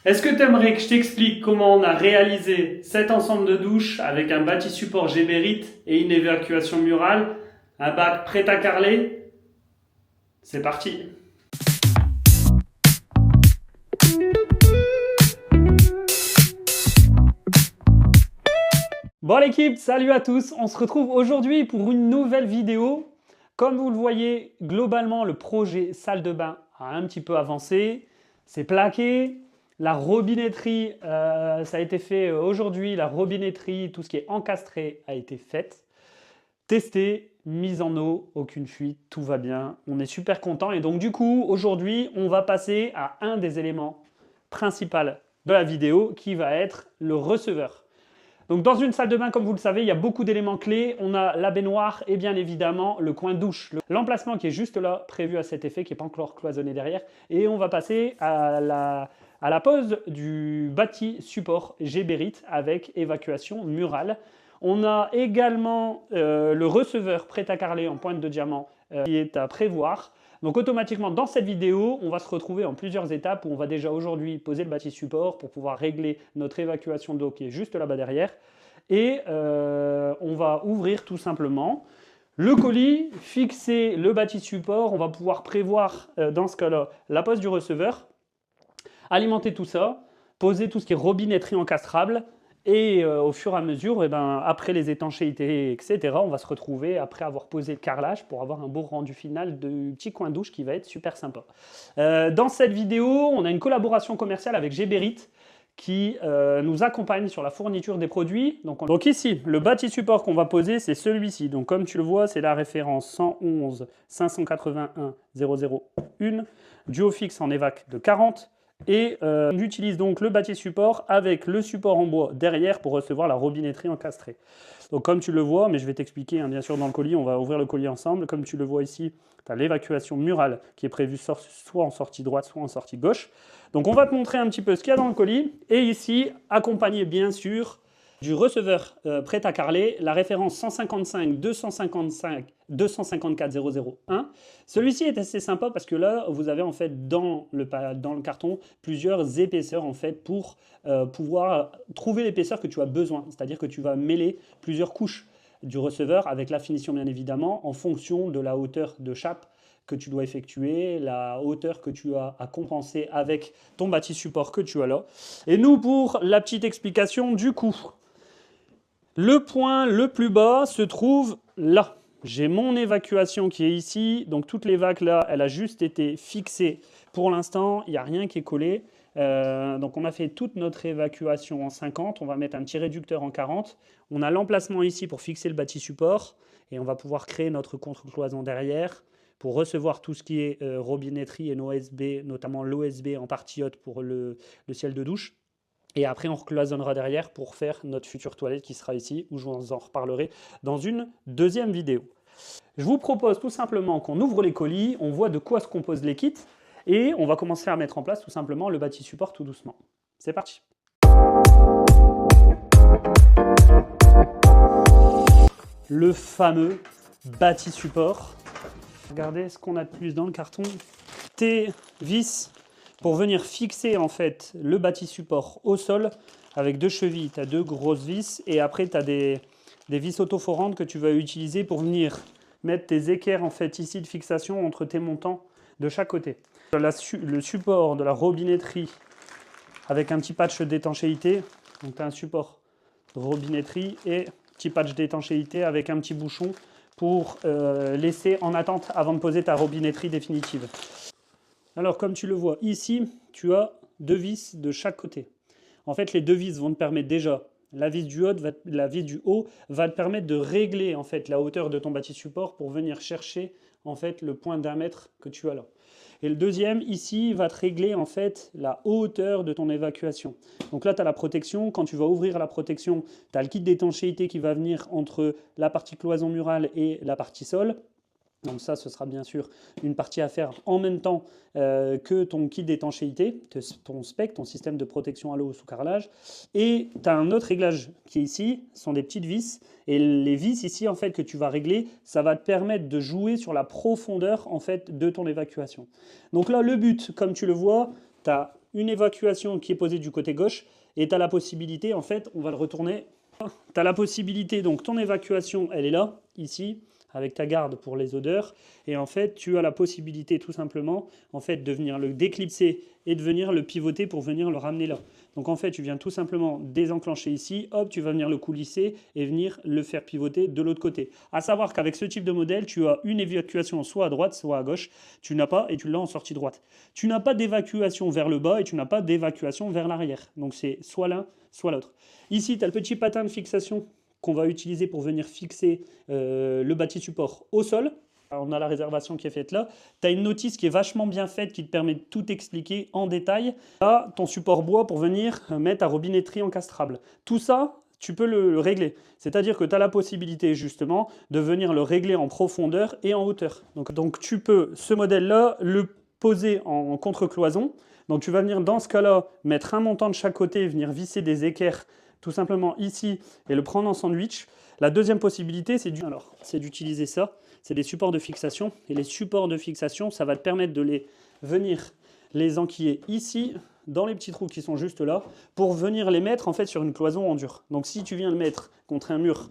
Est-ce que tu aimerais que je t'explique comment on a réalisé cet ensemble de douches avec un bâti support Géberit et une évacuation murale, un bac prêt à carreler? C'est parti. Bon l'équipe, salut à tous, on se retrouve aujourd'hui pour une nouvelle vidéo. Comme vous le voyez, globalement le projet salle de bain a un petit peu avancé, c'est plaqué. La robinetterie, ça a été fait aujourd'hui, la robinetterie, tout ce qui est encastré a été fait. Testé, mise en eau, aucune fuite, tout va bien, on est super content. Et donc du coup, aujourd'hui, on va passer à un des éléments principaux de la vidéo qui va être le receveur. Donc dans une salle de bain, comme vous le savez, il y a beaucoup d'éléments clés. On a la baignoire et bien évidemment le coin douche. L'emplacement qui est juste là, prévu à cet effet, qui n'est pas encore cloisonné derrière. Et on va passer à la pose du bâti support Géberit avec évacuation murale. On a également le receveur prêt à carreler en pointe de diamant qui est à prévoir. Donc automatiquement, dans cette vidéo, on va se retrouver en plusieurs étapes où on va déjà aujourd'hui poser le bâti support pour pouvoir régler notre évacuation d'eau qui est juste là-bas derrière. Et on va ouvrir tout simplement le colis, fixer le bâti support. On va pouvoir prévoir dans ce cas-là la pose du receveur, alimenter tout ça, poser tout ce qui est robinetterie encastrable. Et au fur et à mesure, après les étanchéités, etc., on va se retrouver après avoir posé le carrelage pour avoir un beau rendu final de petit coin douche qui va être super sympa. Dans cette vidéo, on a une collaboration commerciale avec Géberit qui nous accompagne sur la fourniture des produits. Donc ici, le bâti support qu'on va poser, c'est celui-ci. Donc comme tu le vois, c'est la référence 111 581 001, duo fixe en évac de 40. Et on utilise donc le bâti support avec le support en bois derrière pour recevoir la robinetterie encastrée. Donc comme tu le vois, mais je vais t'expliquer bien sûr dans le colis, on va ouvrir le colis ensemble. Comme tu le vois ici, tu as l'évacuation murale qui est prévue soit en sortie droite, soit en sortie gauche. Donc on va te montrer un petit peu ce qu'il y a dans le colis. Et ici, accompagné bien sûr du receveur prêt à carreler, la référence 155 255 254 001. Celui-ci est assez sympa parce que là, vous avez en fait dans le carton plusieurs épaisseurs en fait pour pouvoir trouver l'épaisseur que tu as besoin. C'est-à-dire que tu vas mêler plusieurs couches du receveur avec la finition bien évidemment en fonction de la hauteur de chape que tu dois effectuer, la hauteur que tu as à compenser avec ton bâti support que tu as là. Et nous, pour la petite explication du coup, le point le plus bas se trouve là. J'ai mon évacuation qui est ici. Donc toutes les vagues là, elle a juste été fixée. Pour l'instant, il n'y a rien qui est collé. Donc on a fait toute notre évacuation en 50. On va mettre un petit réducteur en 40. On a l'emplacement ici pour fixer le bâti support. Et on va pouvoir créer notre contre-cloison derrière pour recevoir tout ce qui est robinetterie et OSB, notamment l'OSB en partie haute pour le ciel de douche. Et après, on recloisonnera derrière pour faire notre future toilette qui sera ici, où je vous en reparlerai dans une deuxième vidéo. Je vous propose tout simplement qu'on ouvre les colis, on voit de quoi se composent les kits, et on va commencer à mettre en place tout simplement le bâti support tout doucement. C'est parti. Le fameux bâti support. Regardez ce qu'on a de plus dans le carton. Tes vis pour venir fixer en fait le bâti support au sol avec deux chevilles. Tu as deux grosses vis et après tu as des vis autoforantes que tu vas utiliser pour venir mettre tes équerres en fait ici de fixation entre tes montants de chaque côté. Le support de la robinetterie avec un petit patch d'étanchéité. Donc tu as un support robinetterie et petit patch d'étanchéité avec un petit bouchon pour laisser en attente avant de poser ta robinetterie définitive. Alors, comme tu le vois ici, tu as deux vis de chaque côté. En fait, les deux vis vont te permettre déjà, la vis du haut va te permettre de régler en fait la hauteur de ton bâti support pour venir chercher en fait le point d'1 mètre que tu as là. Et le deuxième, ici, va te régler en fait la hauteur de ton évacuation. Donc là, tu as la protection. Quand tu vas ouvrir la protection, tu as le kit d'étanchéité qui va venir entre la partie cloison murale et la partie sol. Donc ça, ce sera bien sûr une partie à faire en même temps que ton kit d'étanchéité, ton SPEC, ton système de protection à l'eau sous carrelage. Et tu as un autre réglage qui est ici, ce sont des petites vis. Et les vis ici, en fait, que tu vas régler, ça va te permettre de jouer sur la profondeur, en fait, de ton évacuation. Donc là, le but, comme tu le vois, tu as une évacuation qui est posée du côté gauche et tu as la possibilité, en fait, on va le retourner. Tu as la possibilité, donc ton évacuation, elle est là, ici, avec ta garde pour les odeurs. Et en fait, tu as la possibilité tout simplement en fait, de venir le déclipser et de venir le pivoter pour venir le ramener là. Donc en fait, tu viens tout simplement désenclencher ici, hop, tu vas venir le coulisser et venir le faire pivoter de l'autre côté. À savoir qu'avec ce type de modèle, tu as une évacuation soit à droite, soit à gauche. Tu n'as pas, et tu l'as en sortie droite. Tu n'as pas d'évacuation vers le bas et tu n'as pas d'évacuation vers l'arrière. Donc c'est soit l'un, soit l'autre. Ici, tu as le petit patin de fixation qu'on va utiliser pour venir fixer le bâti support au sol. Alors, on a la réservation qui est faite là. Tu as une notice qui est vachement bien faite qui te permet de tout expliquer en détail. Là, ton support bois pour venir mettre ta robinetterie encastrable. Tout ça, tu peux le régler. C'est-à-dire que tu as la possibilité justement de venir le régler en profondeur et en hauteur. Donc tu peux, ce modèle-là, le poser en contre-cloison. Donc tu vas venir dans ce cas-là mettre un montant de chaque côté et venir visser des équerres tout simplement ici et le prendre en sandwich. La deuxième possibilité, c'est d'utiliser ça. C'est des supports de fixation. Et les supports de fixation, ça va te permettre de venir les enquiller ici, dans les petits trous qui sont juste là, pour venir les mettre en fait sur une cloison en dur. Donc si tu viens le mettre contre un mur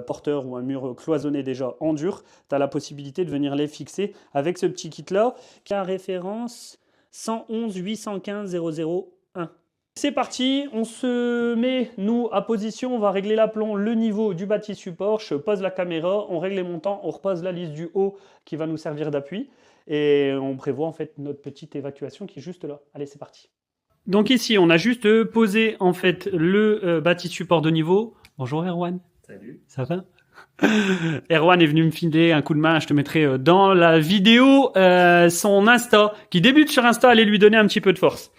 porteur ou un mur cloisonné déjà en dur, tu as la possibilité de venir les fixer avec ce petit kit-là, qui a référence 111 815 001. C'est parti, on se met, nous, à position, on va régler l'aplomb, le niveau du bâti support, je pose la caméra, on règle les montants, on repose la lisse du haut qui va nous servir d'appui, et on prévoit en fait notre petite évacuation qui est juste là. Allez, c'est parti. Donc ici, on a juste posé en fait le bâti support de niveau. Bonjour Erwan. Salut. Ça va? Erwan est venu me filer un coup de main, je te mettrai dans la vidéo son Insta, qui débute sur Insta, allez lui donner un petit peu de force.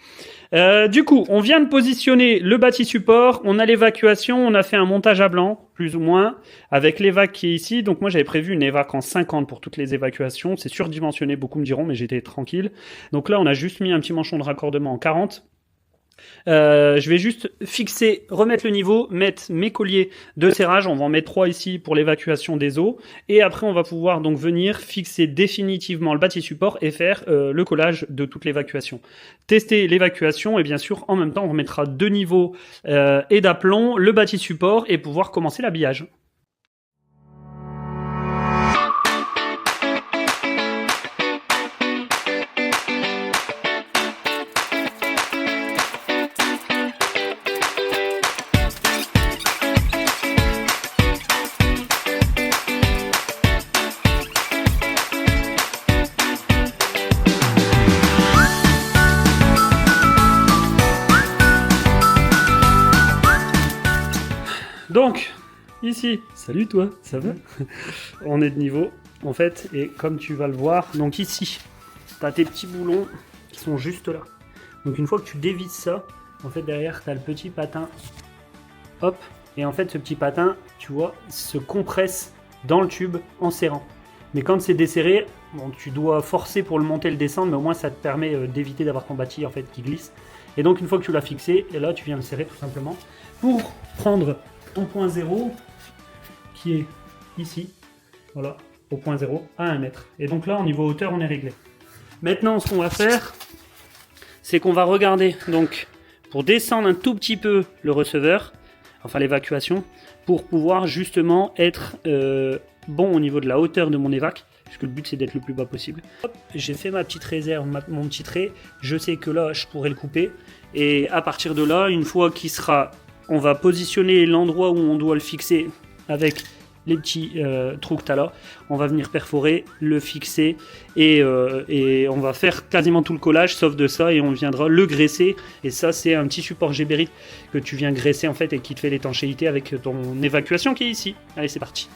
Du coup, on vient de positionner le bâti support, on a l'évacuation, on a fait un montage à blanc, plus ou moins, avec l'évac qui est ici. Donc moi, j'avais prévu une évac en 50 pour toutes les évacuations. C'est surdimensionné, beaucoup me diront, mais j'étais tranquille. Donc là, on a juste mis un petit manchon de raccordement en 40. Je vais juste fixer, remettre le niveau, mettre mes colliers de serrage, on va en mettre 3 ici pour l'évacuation des eaux, et après on va pouvoir donc venir fixer définitivement le bâti support et faire le collage de toute l'évacuation. Tester l'évacuation et bien sûr en même temps on remettra 2 niveaux et d'aplomb, le bâti support et pouvoir commencer l'habillage. Donc, ici, salut toi, ça va? On est de niveau, en fait, et comme tu vas le voir, donc ici, tu as tes petits boulons qui sont juste là. Donc une fois que tu dévisses ça, en fait, derrière, tu as le petit patin, hop, et en fait, ce petit patin, tu vois, se compresse dans le tube en serrant. Mais quand c'est desserré, bon, tu dois forcer pour le monter et le descendre, mais au moins, ça te permet d'éviter d'avoir ton bâti, en fait, qui glisse. Et donc, une fois que tu l'as fixé, et là, tu viens le serrer tout simplement pour prendre ton point 0 qui est ici, voilà, au point 0 à 1 mètre. Et donc là, au niveau hauteur, on est réglé. Maintenant, ce qu'on va faire, c'est qu'on va regarder, donc, pour descendre un tout petit peu le receveur, enfin l'évacuation, pour pouvoir justement être bon au niveau de la hauteur de mon évac, puisque le but c'est d'être le plus bas possible. J'ai fait ma petite réserve, mon petit trait, je sais que là, je pourrais le couper, et à partir de là, une fois qu'il sera... On va positionner l'endroit où on doit le fixer avec les petits trous que tu as là. On va venir perforer, le fixer et on va faire quasiment tout le collage sauf de ça et on viendra le graisser. Et ça, c'est un petit support Géberit que tu viens graisser en fait et qui te fait l'étanchéité avec ton évacuation qui est ici. Allez, c'est parti.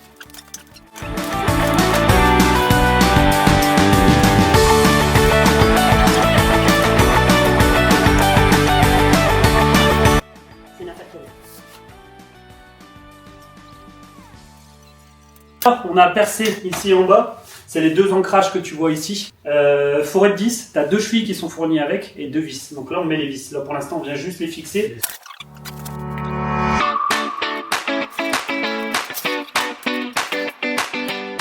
On a percé ici en bas, c'est les 2 ancrages que tu vois ici. Forêt de 10, tu as 2 chevilles qui sont fournies avec et 2 vis. Donc là on met les vis, là pour l'instant on vient juste les fixer.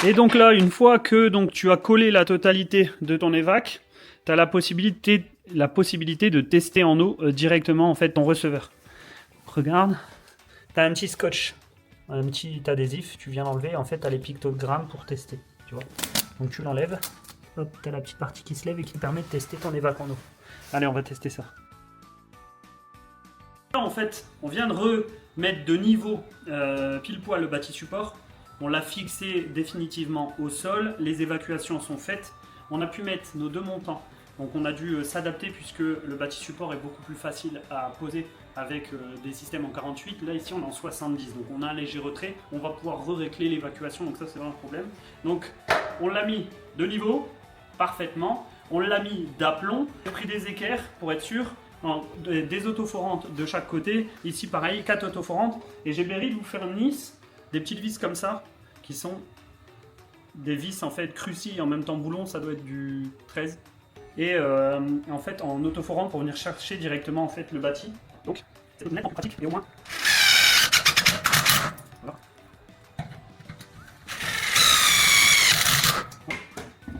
Et donc là une fois que tu as collé la totalité de ton évac, tu as la possibilité la possibilité de tester en eau directement en fait ton receveur. Regarde, tu as un petit scotch, un petit adhésif, tu viens l'enlever, en fait tu as les pictogrammes pour tester, tu vois. Donc tu l'enlèves, hop, tu as la petite partie qui se lève et qui permet de tester ton évac en eau. Allez, on va tester ça. Là, en fait, on vient de remettre de niveau pile poil le bâti support. On l'a fixé définitivement au sol, les évacuations sont faites. On a pu mettre nos deux montants. Donc on a dû s'adapter puisque le bâti support est beaucoup plus facile à poser avec des systèmes en 48. Là ici on est en 70, donc on a un léger retrait. On va pouvoir re-régler l'évacuation, donc ça c'est pas un problème. Donc on l'a mis de niveau, parfaitement. On l'a mis d'aplomb. J'ai pris des équerres pour être sûr. Des autoforantes de chaque côté. Ici pareil, 4 autoforantes. Et j'ai mérité de vous faire une vis, des petites vis comme ça, qui sont des vis en fait crucis en même temps boulon, ça doit être du 13. Et en fait en autoforant pour venir chercher directement en fait le bâti. Donc c'est net en pratique et au moins. Voilà.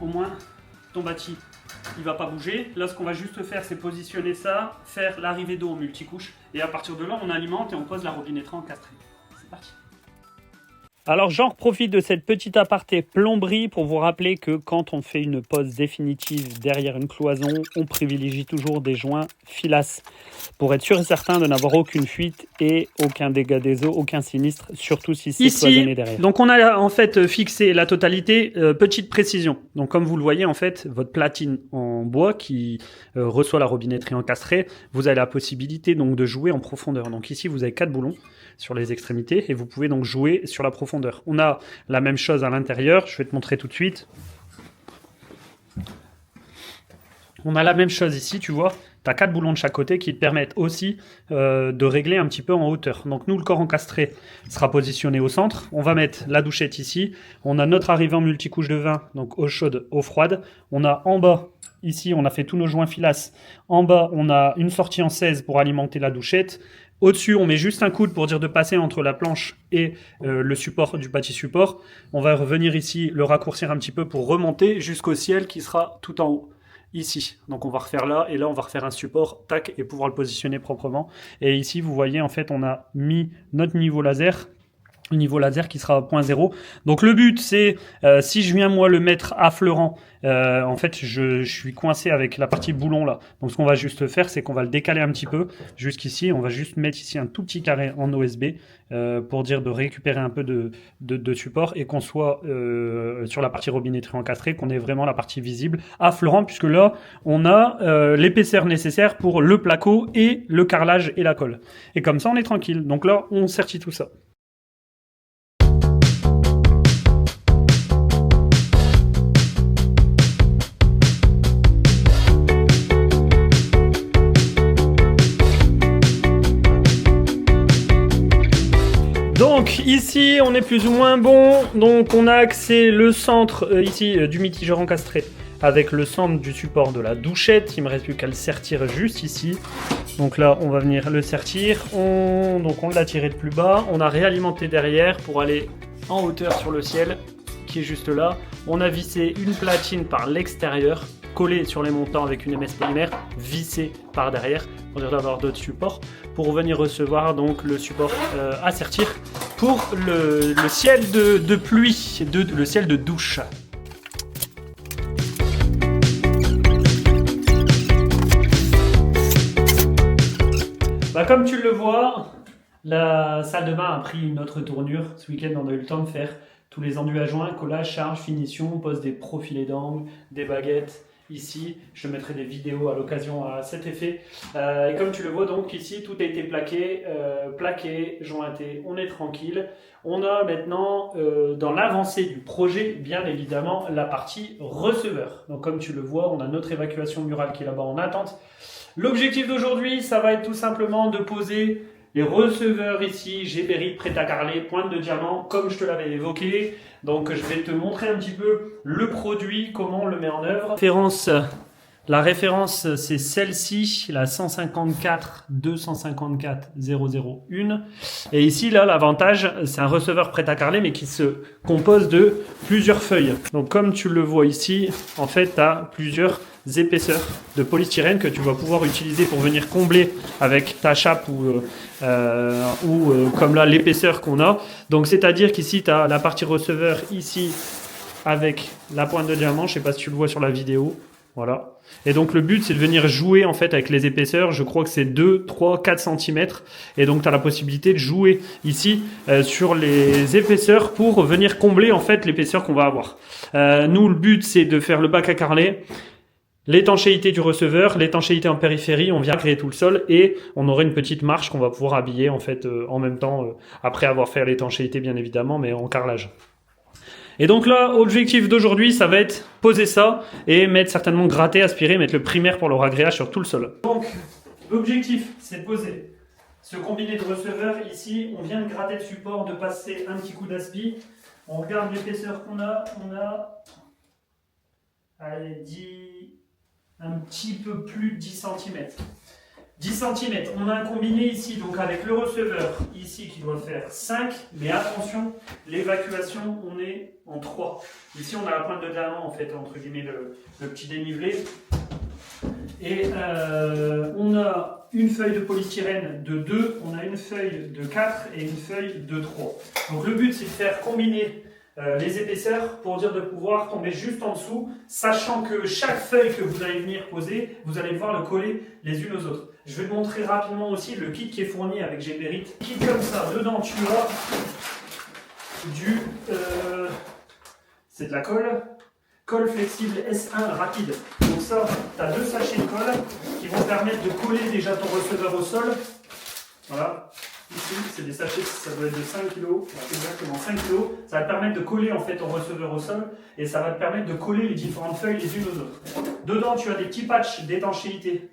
Au moins ton bâti il va pas bouger. Là ce qu'on va juste faire c'est positionner ça, faire l'arrivée d'eau en multicouche et à partir de là on alimente et on pose la robinetterie encastrée. C'est parti. Alors j'en profite de cette petite aparté plomberie pour vous rappeler que quand on fait une pose définitive derrière une cloison, on privilégie toujours des joints filasse pour être sûr et certain de n'avoir aucune fuite et aucun dégât des eaux, aucun sinistre, surtout si c'est cloisonné derrière. Donc on a en fait fixé la totalité, petite précision. Donc comme vous le voyez en fait, votre platine en bois qui reçoit la robinetterie encastrée, vous avez la possibilité donc de jouer en profondeur. Donc ici vous avez 4 boulons sur les extrémités et vous pouvez donc jouer sur la profondeur. On a la même chose à l'intérieur, je vais te montrer tout de suite. On a la même chose ici, tu vois, tu as 4 boulons de chaque côté qui te permettent aussi de régler un petit peu en hauteur. Donc nous, le corps encastré sera positionné au centre. On va mettre la douchette ici. On a notre arrivée en multicouche de vin, donc eau chaude, eau froide. On a en bas, ici, on a fait tous nos joints filasse. En bas, on a une sortie en 16 pour alimenter la douchette. Au-dessus, on met juste un coude pour dire de passer entre la planche et le support du bâti support. On va revenir ici, le raccourcir un petit peu pour remonter jusqu'au ciel qui sera tout en haut, ici. Donc on va refaire là, et là on va refaire un support, tac, et pouvoir le positionner proprement. Et ici, vous voyez, en fait, on a mis notre niveau laser qui sera à 0.0. Donc le but c'est, si je viens moi le mettre affleurant, en fait je suis coincé avec la partie boulon là. Donc ce qu'on va juste faire c'est qu'on va le décaler un petit peu jusqu'ici. On va juste mettre ici un tout petit carré en OSB pour dire de récupérer un peu de support et qu'on soit sur la partie robinetterie encastrée, qu'on ait vraiment la partie visible affleurant, puisque là on a l'épaisseur nécessaire pour le placo et le carrelage et la colle. Et comme ça on est tranquille. Donc là on sertit tout ça. Donc ici on est plus ou moins bon, donc on a axé le centre ici du mitigeur encastré avec le centre du support de la douchette. Il me reste plus qu'à le sertir juste ici. Donc là on va venir le sertir, donc on l'a tiré de plus bas, on a réalimenté derrière pour aller en hauteur sur le ciel qui est juste là. On a vissé une platine par l'extérieur, collée sur les montants avec une MS polymère, vissée par derrière pour dire d'avoir d'autres supports pour venir recevoir donc le support à sertir pour le ciel de pluie, le ciel de douche. Comme tu le vois, la salle de bain a pris une autre tournure. Ce week-end, on a eu le temps de faire tous les enduits à joints, collage, charge, finition, on pose des profilés d'angle, des baguettes. Ici, je te mettrai des vidéos à l'occasion à cet effet. Et comme tu le vois, donc ici, tout a été plaqué, jointé, on est tranquille. On a maintenant, dans l'avancée du projet, bien évidemment, la partie receveur. Donc comme tu le vois, on a notre évacuation murale qui est là-bas en attente. L'objectif d'aujourd'hui, ça va être tout simplement de poser les receveurs ici, Géberit, prêt à carreler, pointe de diamant, comme je te l'avais évoqué. Donc je vais te montrer un petit peu le produit, comment on le met en œuvre. La référence, c'est celle-ci, la 154 254 001. Et ici, là, l'avantage, c'est un receveur prêt à carreler, mais qui se compose de plusieurs feuilles. Donc comme tu le vois ici, en fait, tu as plusieurs épaisseurs de polystyrène que tu vas pouvoir utiliser pour venir combler avec ta chape ou comme là l'épaisseur qu'on a. Donc c'est-à-dire qu'ici tu as la partie receveur ici avec la pointe de diamant, je ne sais pas si tu le vois sur la vidéo. Voilà. Et donc le but c'est de venir jouer en fait avec les épaisseurs, je crois que c'est 2, 3, 4 cm et donc tu as la possibilité de jouer ici sur les épaisseurs pour venir combler en fait l'épaisseur qu'on va avoir. Nous le but c'est de faire le bac à carreler, l'étanchéité du receveur, l'étanchéité en périphérie, on vient créer tout le sol et on aura une petite marche qu'on va pouvoir habiller en fait en même temps après avoir fait l'étanchéité bien évidemment mais en carrelage. Et donc là, objectif d'aujourd'hui, ça va être poser ça et mettre certainement gratter, aspirer, mettre le primaire pour le ragréage sur tout le sol. Donc, l'objectif, c'est de poser ce combiné de receveurs ici. On vient de gratter le support, de passer un petit coup d'aspi. On regarde l'épaisseur qu'on a. On a, allez, un petit peu plus de 10 cm. 10 cm, on a un combiné ici, donc avec le receveur ici qui doit faire 5, mais attention, l'évacuation, on est en 3. Ici, on a la pointe de diamant, en fait, entre guillemets, le petit dénivelé. Et on a une feuille de polystyrène de 2, on a une feuille de 4 et une feuille de 3. Donc le but, c'est de faire combiner les épaisseurs pour dire de pouvoir tomber juste en dessous, sachant que chaque feuille que vous allez venir poser, vous allez devoir le coller les unes aux autres. Je vais te montrer rapidement aussi le kit qui est fourni avec Geberit. Kit comme ça, dedans tu as c'est de la colle flexible S1 rapide. Donc ça, tu as 2 sachets de colle qui vont permettre de coller déjà ton receveur au sol. Voilà. Ici, c'est des sachets, ça doit être de 5 kg, exactement 5 kg. Ça va te permettre de coller en fait ton receveur au sol et ça va te permettre de coller les différentes feuilles les unes aux autres. Dedans, tu as des petits patchs d'étanchéité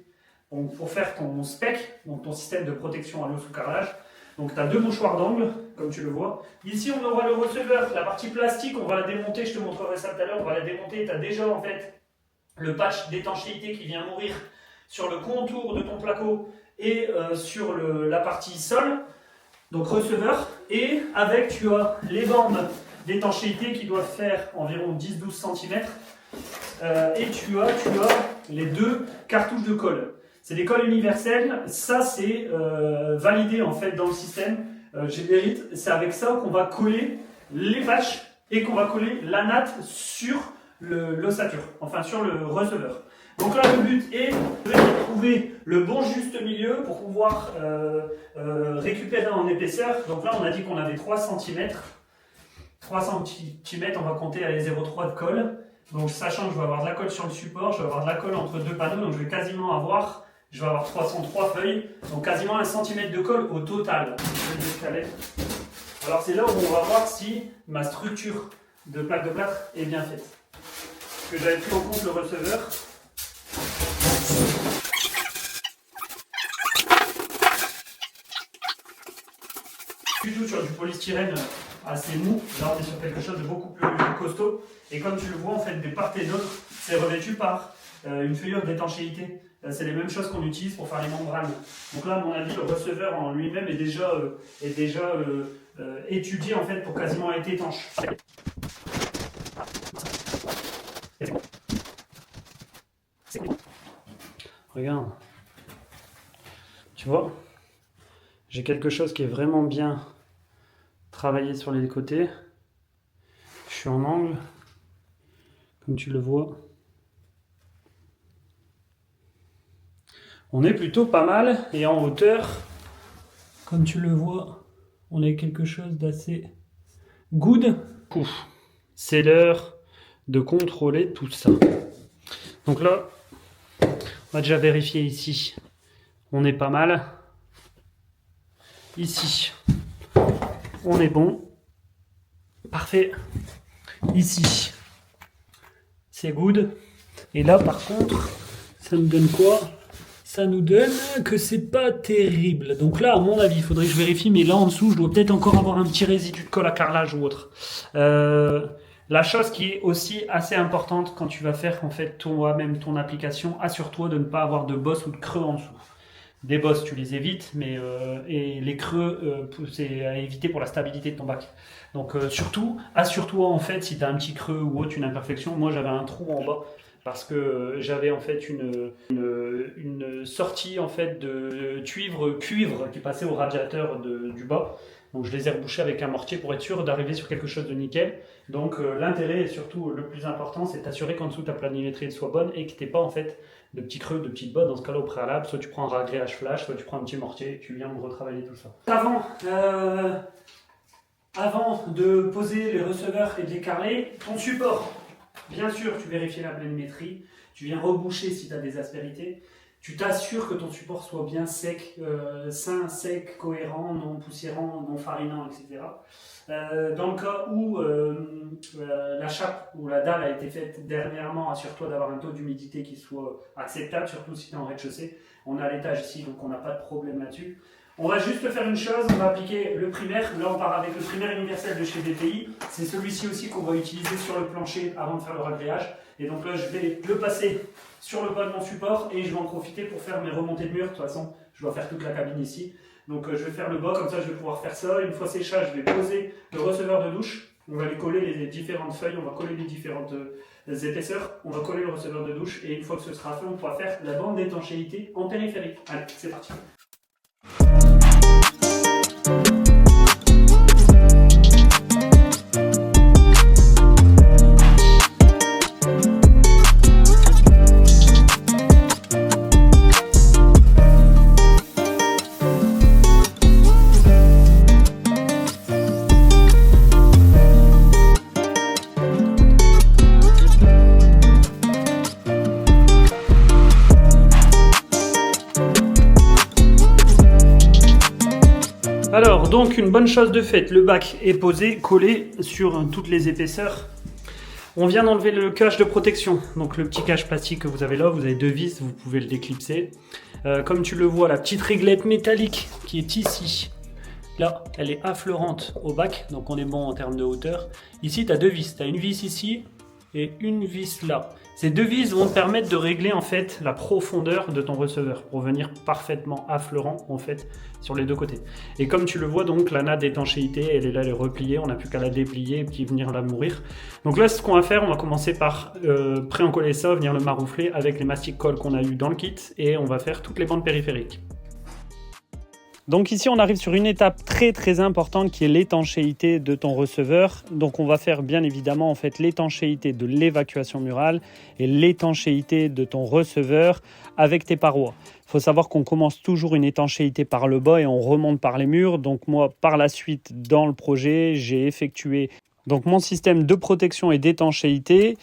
pour faire ton spec, donc ton système de protection à l'eau sous carrelage. Donc tu as 2 mouchoirs d'angle, comme tu le vois. Ici, on aura le receveur, la partie plastique, on va la démonter, je te montrerai ça tout à l'heure, on va la démonter. Tu as déjà en fait le patch d'étanchéité qui vient mourir sur le contour de ton placo et sur la partie sol, donc receveur, et avec tu as les bandes d'étanchéité qui doivent faire environ 10-12 cm et tu as les 2 cartouches de colle. C'est des colles universelles, ça c'est validé en fait dans le système Geberit. C'est avec ça qu'on va coller les patchs et qu'on va coller la natte sur l'ossature, enfin sur le receveur. Donc là, le but est de trouver le bon juste milieu pour pouvoir récupérer en épaisseur. Donc là, on a dit qu'on avait 3 cm. 3 cm, on va compter à les 0,3 de colle. Donc sachant que je vais avoir de la colle sur le support, je vais avoir de la colle entre 2 panneaux, donc je vais quasiment avoir, 303 feuilles, donc quasiment 1 cm de colle au total. Alors c'est là où on va voir si ma structure de plaque de plâtre est bien faite. Parce que j'avais pris en compte le receveur. Plutôt sur du polystyrène assez mou, là on est sur quelque chose de beaucoup plus costaud. Et comme tu le vois, en fait, de part et d'autre, c'est revêtu par une feuillure d'étanchéité. C'est les mêmes choses qu'on utilise pour faire les membranes. Donc là, à mon avis, le receveur en lui-même est déjà étudié en fait pour quasiment être étanche. Regarde, tu vois, j'ai quelque chose qui est vraiment bien travaillé sur les côtés. Je suis en angle, comme tu le vois. On est plutôt pas mal et en hauteur, comme tu le vois, on a quelque chose d'assez good. C'est l'heure de contrôler tout ça. Donc là, on va déjà vérifier ici. On est pas mal. Ici, on est bon. Parfait. Ici, c'est good. Et là, par contre, ça nous donne quoi? Ça nous donne que c'est pas terrible. Donc là, à mon avis, il faudrait que je vérifie, mais là en dessous, je dois peut-être encore avoir un petit résidu de colle à carrelage ou autre. La chose qui est aussi assez importante quand tu vas faire en fait toi-même ton application, assure-toi de ne pas avoir de bosses ou de creux en dessous. Des bosses, tu les évites, mais et les creux, c'est à éviter pour la stabilité de ton bac. Donc surtout, assure-toi en fait si tu as un petit creux ou autre, une imperfection. Moi, j'avais un trou en bas. parce que j'avais en fait une sortie en fait de cuivre qui passait au radiateur du bas. Donc je les ai rebouchés avec un mortier pour être sûr d'arriver sur quelque chose de nickel. Donc l'intérêt et surtout le plus important, c'est d'assurer qu'en dessous ta planimétrie soit bonne et que tu n'aies pas en fait de petits creux, de petites bottes. Dans ce cas-là, au préalable, soit tu prends un ragréage flash, soit tu prends un petit mortier et tu viens me retravailler tout ça. Avant de poser les receveurs et de les carreler, ton support, bien sûr, tu vérifies la planimétrie, tu viens reboucher si tu as des aspérités. Tu t'assures que ton support soit bien sec, sain, sec, cohérent, non poussiérant, non farinant, etc. Dans le cas où la chape ou la dalle a été faite dernièrement, assure-toi d'avoir un taux d'humidité qui soit acceptable, surtout si tu es en rez-de-chaussée. On a l'étage ici, donc on n'a pas de problème là-dessus. On va juste faire une chose, on va appliquer le primaire. Là, on part avec le primaire universel de chez BPI. C'est celui-ci aussi qu'on va utiliser sur le plancher avant de faire le ragréage. Et donc là, je vais le passer sur le bas de mon support et je vais en profiter pour faire mes remontées de mur. De toute façon, je dois faire toute la cabine ici. Donc je vais faire le bas, comme ça je vais pouvoir faire ça. Une fois séchage, je vais poser le receveur de douche. On va les coller les différentes feuilles, on va coller les différentes épaisseurs. On va coller le receveur de douche et une fois que ce sera fait, on pourra faire la bande d'étanchéité en périphérique. Allez, c'est parti. Alors, donc une bonne chose de faite, le bac est posé, collé sur toutes les épaisseurs. On vient d'enlever le cache de protection, donc le petit cache plastique que vous avez là, vous avez deux vis, vous pouvez le déclipser. Comme tu le vois, la petite réglette métallique qui est ici, là, elle est affleurante au bac, donc on est bon en termes de hauteur. Ici, tu as deux vis, tu as une vis ici et une vis là. Ces deux vis vont te permettre de régler en fait la profondeur de ton receveur pour venir parfaitement affleurant en fait sur les deux côtés. Et comme tu le vois donc la natte d'étanchéité, elle est là, elle est repliée, on n'a plus qu'à la déplier et puis venir la mourir. Donc là ce qu'on va faire, on va commencer par pré-encoller ça, venir le maroufler avec les mastic colle qu'on a eu dans le kit et on va faire toutes les bandes périphériques. Donc ici on arrive sur une étape très importante qui est l'étanchéité de ton receveur. Donc on va faire bien évidemment en fait l'étanchéité de l'évacuation murale et l'étanchéité de ton receveur avec tes parois. Il faut savoir qu'on commence toujours une étanchéité par le bas et on remonte par les murs. Donc moi par la suite dans le projet j'ai effectué donc mon système de protection et d'étanchéité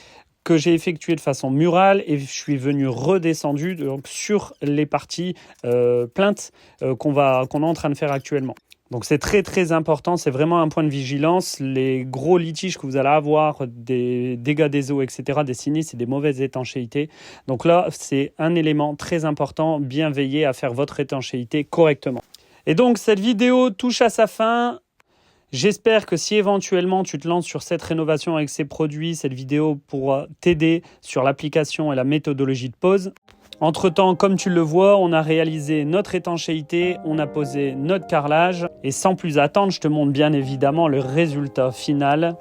que j'ai effectué de façon murale et je suis venu redescendu donc, sur les parties plaintes qu'on est en train de faire actuellement. Donc c'est très important, c'est vraiment un point de vigilance. Les gros litiges que vous allez avoir, des dégâts des eaux, etc., des sinistres et des mauvaises étanchéités. Donc là, c'est un élément très important, bien veiller à faire votre étanchéité correctement. Et donc cette vidéo touche à sa fin. J'espère que si éventuellement tu te lances sur cette rénovation avec ces produits, cette vidéo pourra t'aider sur l'application et la méthodologie de pose. Entre-temps, comme tu le vois, on a réalisé notre étanchéité, on a posé notre carrelage. Et sans plus attendre, je te montre bien évidemment le résultat final.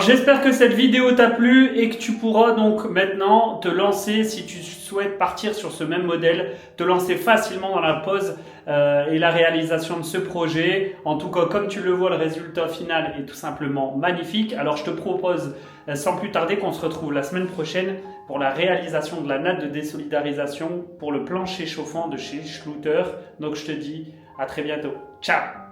J'espère que cette vidéo t'a plu et que tu pourras donc maintenant te lancer, si tu souhaites partir sur ce même modèle, te lancer facilement dans la pose et la réalisation de ce projet. En tout cas, comme tu le vois, le résultat final est tout simplement magnifique. Alors je te propose sans plus tarder qu'on se retrouve la semaine prochaine pour la réalisation de la natte de désolidarisation pour le plancher chauffant de chez Schluter. Donc je te dis à très bientôt. Ciao!